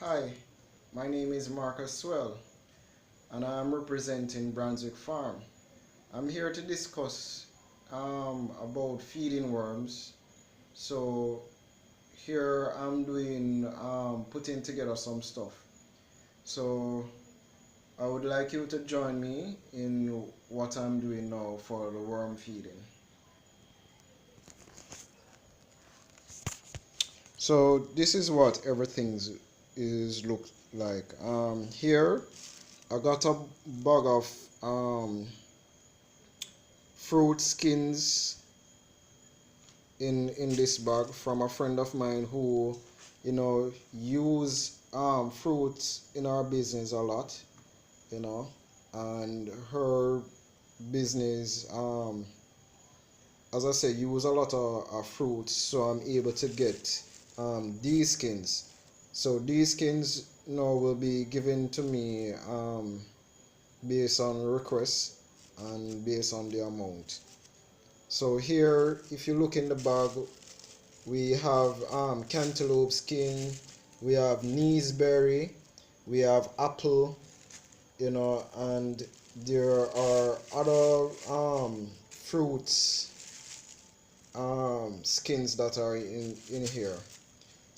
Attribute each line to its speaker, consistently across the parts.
Speaker 1: Hi, my name is Marcus Swell and I'm representing Brunswick Farm. I'm here to discuss about feeding worms. So here I'm doing putting together some stuff. So I would like you to join me in what I'm doing now for the worm feeding. So this is what everything is look like. Here I got a bag of fruit skins in this bag from a friend of mine who use fruits in our business a lot, you know and her business, as I say, use a lot of fruits, so I'm able to get these skins. So these skins now will be given to me based on request and based on the amount. So here, if you look in the bag, we have cantaloupe skin, we have berry, we have apple, and there are other fruits skins that are in here.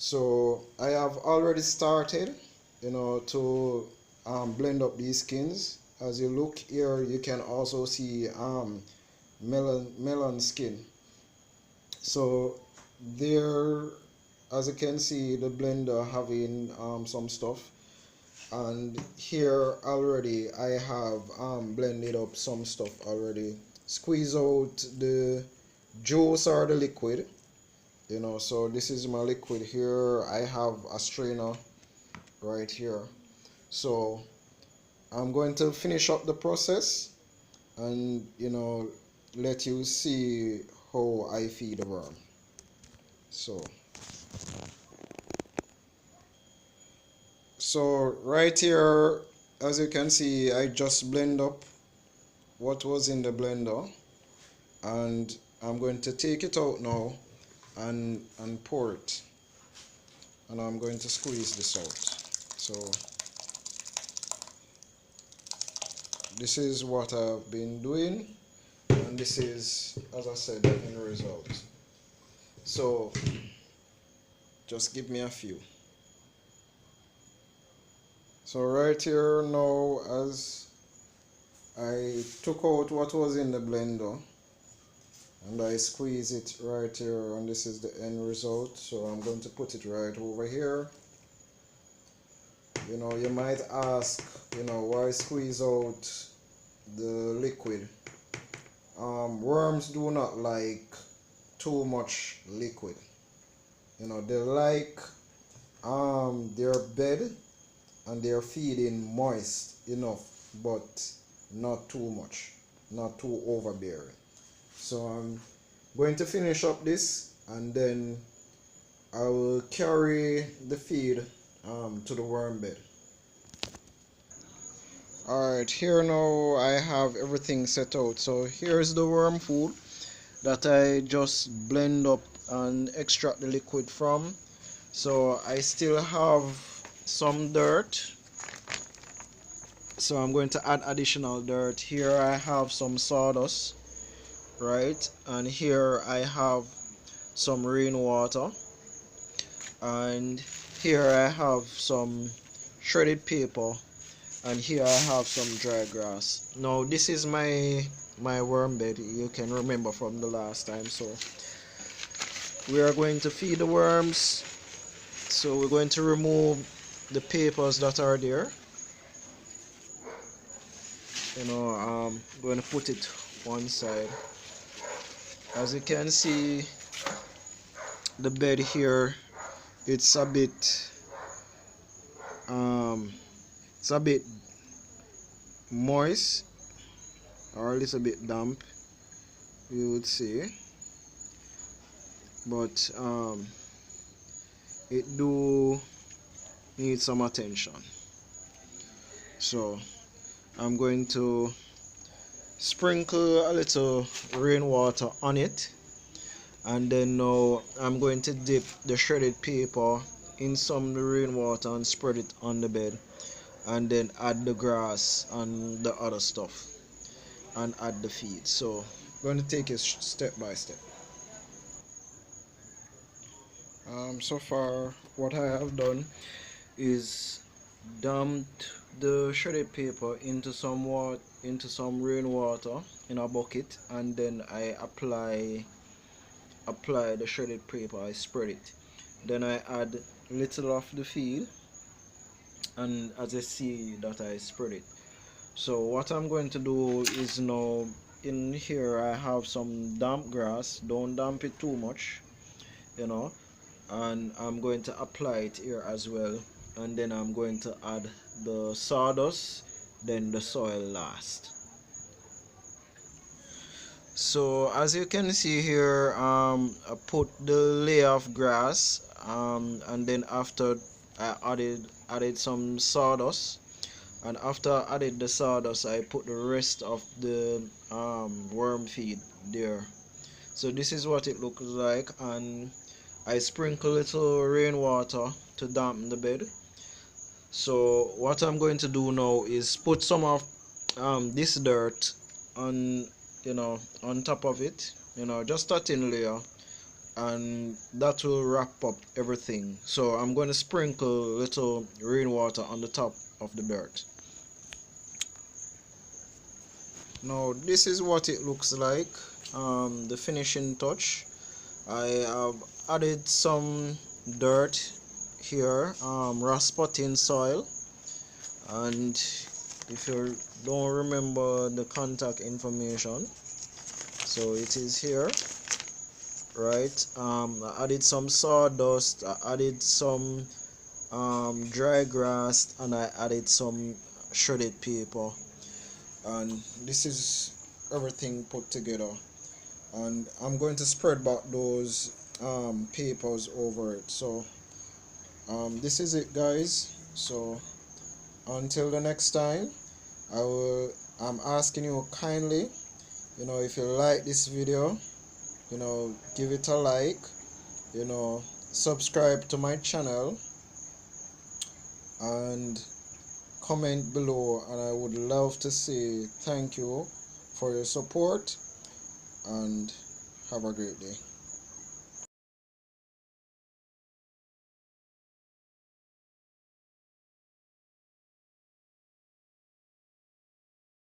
Speaker 1: So I have already started, to blend up these skins. As you look here, you can also see melon skin. So there, as you can see, the blender having some stuff, and here already I have blended up some stuff already. Squeeze out the juice or the liquid, so this is my liquid. Here I have a strainer right here. So I'm going to finish up the process and let you see how I feed the worm. So right here, as you can see, I just blend up what was in the blender, and I'm going to take it out now and pour it, and I'm going to squeeze this out. So this is what I've been doing, and this is, as I said, the end result. So just give me a few. So right here now, as I took out what was in the blender and I squeeze it right here, and this is the end result. So I'm going to put it right over here. You might ask, why squeeze out the liquid? Worms do not like too much liquid. They like their bed and they're feeding moist enough, but not too much, not too overbearing. So I'm going to finish up this, and then I will carry the feed to the worm bed. Alright, here now I have everything set out. So here's the worm food that I just blend up and extract the liquid from. So I still have some dirt, so I'm going to add additional dirt. Here I have some sawdust, right, and here I have some rainwater, and here I have some shredded paper, and here I have some dry grass. Now this is my worm bed, you can remember from the last time. So we are going to feed the worms. So we're going to remove the papers that are there. I'm going to put it one side. As you can see, the bed here, it's a bit moist or a little bit damp, you would say, but it do need some attention. So I'm going to sprinkle a little rainwater on it, and then now I'm going to dip the shredded paper in some rainwater and spread it on the bed, and then add the grass and the other stuff and add the feed. So I'm going to take it step by step. So far what I have done is dumped the shredded paper into some rainwater in a bucket, and then I apply the shredded paper. I spread it, then I add little of the feed, and as I see that I spread it. So what I'm going to do is now, in here I have some damp grass. Don't damp it too much, you know, and I'm going to apply it here as well, and then I'm going to add the sawdust, then the soil last. So as you can see here, I put the layer of grass, and then after I added some sawdust, and after I added the sawdust I put the rest of the worm feed there. So this is what it looks like, and I sprinkle a little rainwater to dampen the bed. So what I'm going to do now is put some of this dirt on, on top of it, just a thin layer, and that will wrap up everything. So I'm going to sprinkle a little rainwater on the top of the dirt. Now this is what it looks like, the finishing touch. I have added some dirt here, raspberry soil, and if you don't remember the contact information, so it is here, right? I added some sawdust, I added some dry grass, and I added some shredded paper, and this is everything put together, and I'm going to spread back those papers over it. So this is it, guys. So until the next time, I'm asking you kindly, if you like this video, give it a like, subscribe to my channel, and comment below, and I would love to say thank you for your support, and have a great day.